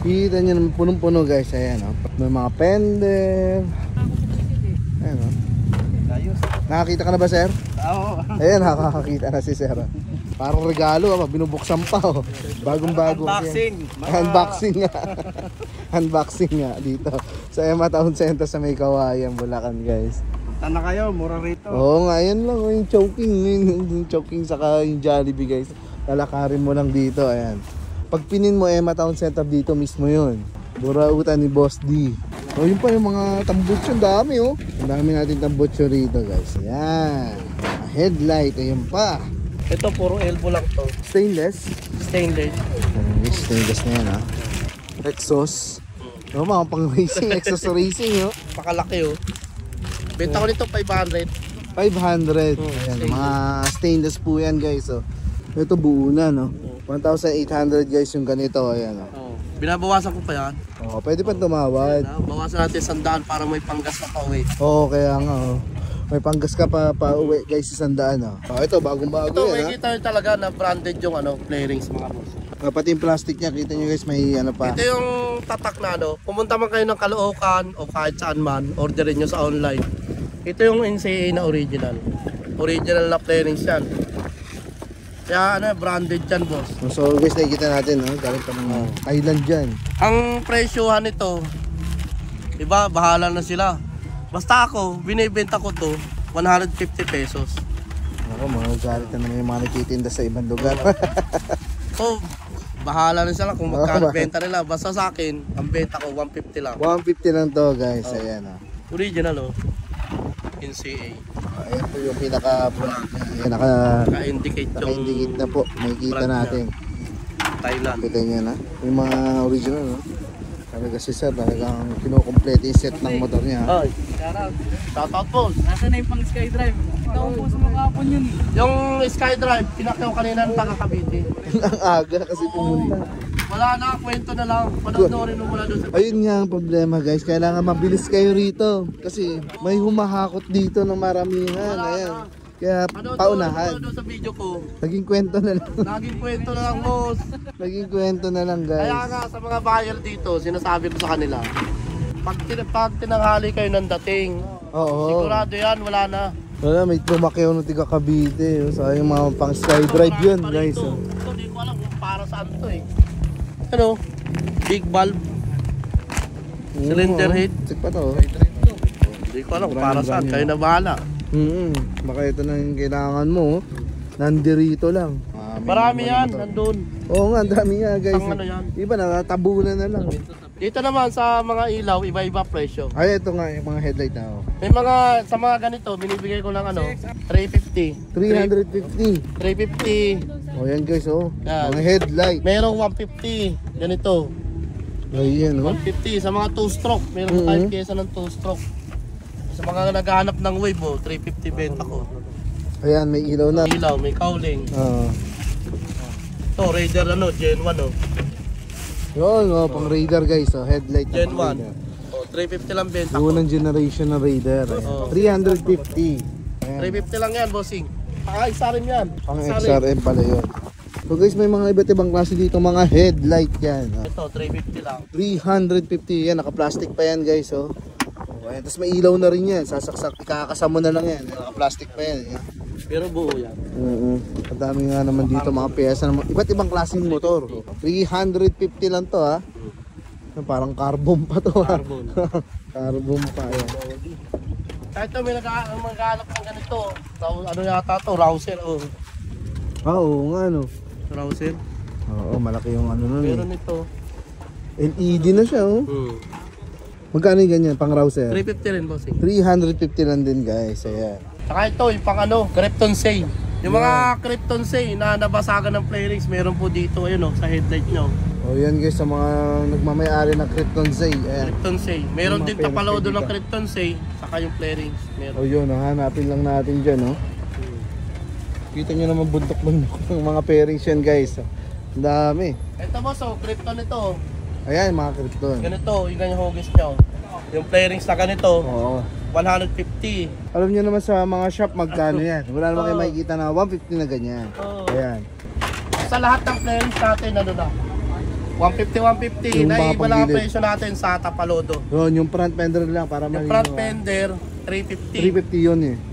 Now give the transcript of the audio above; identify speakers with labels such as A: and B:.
A: Kita nyo naman punong-puno guys. Ayan o. May mga pendel. Ayan o. Nakakita ka na ba sir?
B: Oo.
A: Ayan, nakakakita na si sir. Parang regalo, binubuksan pa oh. Bagong-bago.
B: Unboxing.
A: Unboxing nga. Unboxing nga dito sa Emma Town Center sa May Kawayan, Bulacan guys.
B: Punta na kayo, mura rito.
A: Oo nga, yan lang yung choking. Yung choking saka yung Jollibee guys. Lalakarin mo lang dito, ayan. Pag pinin mo Emma Town Center dito mismo yun. Burautan ni Boss D. O yun pa yung mga tambutso, dami oh. Ang dami natin tambutso rito guys. Ayan. Headlight, ayun pa.
B: Ito puro elbow lang to.
A: Stainless.
B: Stainless.
A: Stainless na yan ha. Exhaust. No, mga pang racing, exhaust racing oh.
B: Pakalaki oh. Benta ko nito 500.
A: 500. Ayan, mga stainless po yan guys oh. Ito buo na no. 1,800 guys yung ganito. Ayan oh.
B: Binabawasan ko pa yan.
A: Oh, pwede pa tumawad.
B: Bawasan natin 100 para may panggas na pa uwi.
A: Oo, kaya nga oh. May panggas ka pa uwi guys, 100 oh. Oh, ito bagong-bago
B: ito,
A: yan.
B: Ito, may kita nyo talaga na branded yung flarings mga boss.
A: Pati yung plastic niya, kita nyo guys, may ano pa.
B: Ito yung tatak na pumunta man kayo ng Caloocan o kahit saan man, orderin nyo sa online. Ito yung NCA na original. Original na flarings yan. Kaya branded yan boss.
A: So guys, nakikita natin galing pa ng Thailand dyan.
B: Ang presyohan nito, iba, bahala na sila. Basta ako, binibenta ko to 150 pesos.
A: Ako, mga galit na naman yung mga nakitinda sa ibang lugar.
B: So, bahala na sila kung magkano benta nila. Basta sa akin, ang benta ko 150 lang.
A: 150 lang to guys, ayan
B: Original NCA.
A: Ayan po yung pinaka-brand. Ayan,
B: naka-indicate yung
A: naka-indicate na po. Makikita natin.
B: Thailand.
A: Kita nyo na. Yung mga original talaga si sir, talagang kinukomplete yung set ng motor niya.
B: Ay, shoutout po.
C: Nasaan na yung pang SkyDrive? Ikaw po sa makapon yun.
B: Yung SkyDrive, pinakyaw kanina ng taga Cavite.
A: Ang aga kasi pumunta.
B: Wala na, kwento na lang. Panoorin mo mula doon sa...
A: Ayun nga ang problema guys, kailangan mabilis kayo rito. Kasi may humahakot dito ng maramihan. Ayan. Kaya paunahan.
B: Ano sa video ko?
A: Naging kwento na lang.
B: Naging kwento na lang boss.
A: Naging kwento na lang guys.
B: Kaya nga sa mga buyer dito, sinasabi ko sa kanila, pag tinanghali kayo ng dating, sigurado yan, wala na.
A: Wala, may tumakyaw ng tiga Cavite. So yung mga pang SkyDrive yun guys.
B: Ito, di ko alam kung para saan to Ano? Big valve. Cylinder head.
A: Check pa to.
B: Hindi ko alam kung para saan, kayo na bahala.
A: Baka ito na yung kailangan mo. Nandirito lang.
B: Marami yan, nandun.
A: Oo nga, dami nga guys.
B: Ano yan?
A: Iba nakatabunan na lang.
B: Dito naman sa mga ilaw, iba-iba presyo.
A: Ay, ito nga yung mga headlight na
B: May mga, sa mga ganito, binibigay ko lang 350.
A: 350.
B: 350.
A: O yan guys,
B: Yan.
A: mga headlight.
B: Merong 150. Ganito.
A: Ayan
B: 150. Sa mga 2-stroke, merong 5 kesa ng 2-stroke. Sa mga naghahanap ng wave, 350 benta ko.
A: Ayan, may ilaw na.
B: Ilaw, may cowling. Ito, Raider Gen 1
A: Yun, pang Raider guys, headlight
B: Gen
A: na
B: 1. 350 lang benta ko.
A: unang generation na Raider. 350. Ayan.
B: 350 lang yan, bossing. Isa rin yan.
A: Pang XRM pala yun. So guys, may mga iba't ibang klase dito, mga headlight yan.
B: Ito, 350 lang.
A: 350 yan, naka-plastic pa yan guys. Ayan, tapos may ilaw na rin yan, sasaksak, ikakasama na lang yan, naka-plastic pa yan.
B: Pero buo yan.
A: Ang dami nga naman dito mga pyesa, iba't ibang klaseng motor. 350 lang to Parang carbon pa to
B: Carbon.
A: Carbon pa yan.
B: Kahit ito may maghanap ng ganito. Ano yata to? Rouser.
A: Oo nga
B: Rouser.
A: Oo, malaki yung nun
B: Meron ito.
A: LED na siya Magkano yung ganyan, pang rouser?
B: 350 rin, bossing.
A: 350 lang din guys, ayan.
B: Saka ito, yung pang Krypton Say. Yung mga Krypton Say na nabasagan ng flarings, meron po dito, sa headlight nyo.
A: Yan guys, sa mga nagmamayari ng Krypton Say. Ayan.
B: Krypton Say. Meron din tapalodo ng Krypton Say, saka yung flarings. Meron.
A: Yun, hanapin lang natin dyan, Kita nyo naman buntok-buntok ng mga pairings yan guys. Ang dami.
B: Ito boss, Krypton ito.
A: Ayan, mga Krypton.
B: Ganito, yung ganyan hugis nyo. Yung flarings na ganito. 150.
A: Alam nyo naman sa mga shop magkano yan. Wala naman kayo makikita na 150 na ganyan. Ayan.
B: Sa lahat ng flarings natin, 150.
A: Yung mga
B: Naiba lang ang
A: panggilid.
B: presyo natin sa Tapalodo.
A: Yun, yung front fender lang para
B: Yung
A: malinaw.
B: front fender, 350.
A: 350 yun eh.